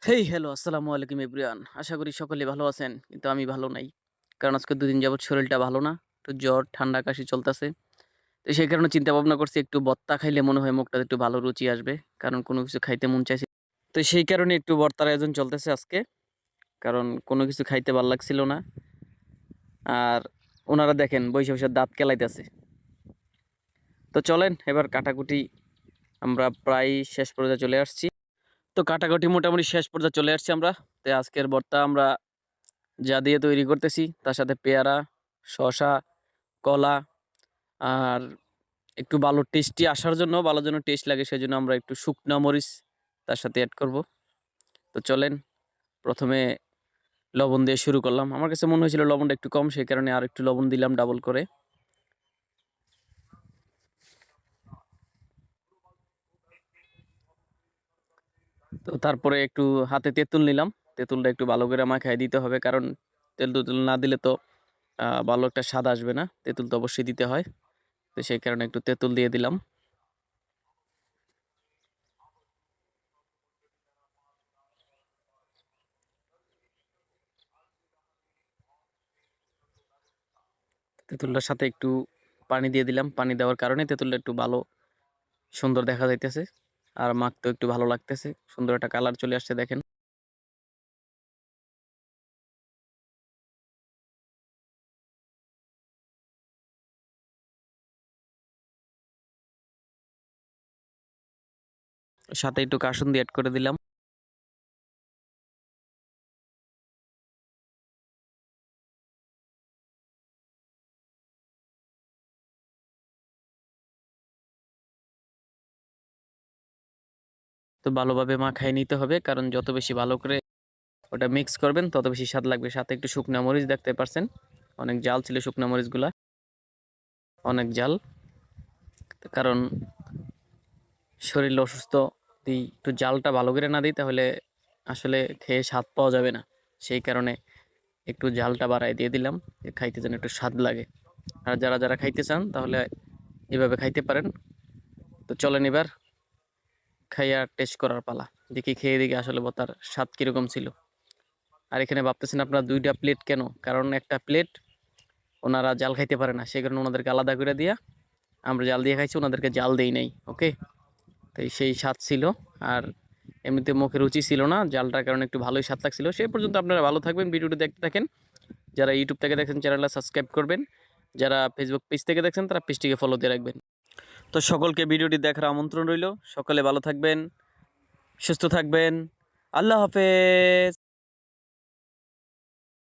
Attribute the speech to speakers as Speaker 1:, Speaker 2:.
Speaker 1: Hey hello আসসালামু আলাইকুম everyone. আশা করি সকলে ভালো আছেন। কিন্তু আমি ভালো নাই। কারণ আজকে ২ দিন যাবৎ শরীরটা ভালো না। একটু জ্বর, ঠান্ডা, কাশি চলতেছে। তো সেই কারণে চিন্তা ভাবনা করছি একটু ভর্তা খাইলে মনে হয় মুখটাতে একটু ভালো রুচি আসবে। কারণ কোনো কিছু খাইতে মন চাইছে। তো সেই কারণে একটু ভর্তার আয়োজন চলতেছে আজকে। কারণ কোনো কিছু খাইতে ভাল লাগছিল না। আর উনারা দেখেন বইসা দাঁত কেলাইতেছে। তো চলেন এবার কাটাকুটি আমরা প্রায় শেষ পর্যায়ে চলে আসছি। তো কাটাকুটি মোটামুটি শেষ পর্যায়ে চলে আসছি আমরা। তো আজকের ভর্তা আমরা যা দিয়ে তৈরি করতেছি তার সাথে পেয়ারা, শসা, কলা আর একটু ভালো টেস্টি আসার জন্য ভালো যেন টেস্ট লাগে সেজন্য আমরা একটু শুকনা মরিচ তার সাথে এড করব। তো চলেন প্রথমে লবণ দিয়ে শুরু করলাম। আমার কাছে মনে হয়েছিল লবণটা একটু কম সেই কারণে আর একটু লবণ দিলাম ডাবল করে। তো তারপরে একটু হাতে তেঁতুল নিলাম। তেঁতুলটা একটু ভালো করে মাখায় দিতে হবে কারণ তেঁতুল না দিলে তো ভালো একটা স্বাদ আসবে না। তেঁতুল তো অবশ্যই দিতে হয়। তো সেই কারণে একটু তেঁতুল দিয়ে দিলাম। তেঁতুলটার সাথে একটু পানি দিয়ে দিলাম। পানি দেওয়ার কারণে তেঁতুলটা একটু ভালো সুন্দর দেখা যাইতেছে। আর মাখতেও একটু ভালো লাগতেছে। সুন্দর একটা কালার চলে আসছে দেখেন। সাথে একটু কাসুন্দি এড করে দিলাম। তো ভালোভাবে মাখায় নিতে হবে কারণ যত বেশি ভালো করে ওটা মিক্স করবেন তত বেশি স্বাদ লাগবে। সাথে একটু শুকনা মরিচ দেখতে পারছেন। অনেক জাল ছিল শুকনা মরিচগুলা। অনেক জাল। কারণ শরীর অসুস্থ যদি একটু জালটা ভালো করে না দিই তাহলে আসলে খেয়ে স্বাদ পাওয়া যাবে না। সেই কারণে একটু জালটা বাড়ায় দিয়ে দিলাম যে খাইতে যেন একটু স্বাদ লাগে। আর যারা খাইতে চান তাহলে এভাবে খাইতে পারেন। তো চলেন এবার খাইয়া টেস্ট করার পালা। দেখি খেয়ে দেখি আসলে তার স্বাদ কিরকম ছিল। আর এখানে ভাবতেছেন আপনারা ২টা প্লেট কেন? কারণ একটা প্লেট ওনারা জাল খাইতে পারে না। সেই কারণে ওনাদেরকে আলাদা করে দিয়া আমরা জাল দিয়ে খাইছি, ওনাদেরকে জাল দেই নাই। ওকে? তো সেই স্বাদ ছিল। আর এমনিতে মুখে রুচি ছিল না। জালটার কারণে একটু ভালোই স্বাদ লাগছিল। সেই পর্যন্ত আপনারা ভালো থাকবেন, ভিডিওটি দেখতে থাকেন। যারা ইউটিউব থেকে দেখছেন চ্যানেলটা সাবস্ক্রাইব করবেন। যারা ফেসবুক পেজ থেকে দেখছেন তারা পেজটিকে ফলো দিয়ে রাখবেন। তো সকলকে ভিডিওটি দেখার আমন্ত্রণ রইল। সকলে ভালো থাকবেন, সুস্থ থাকবেন। আল্লাহ হাফেজ।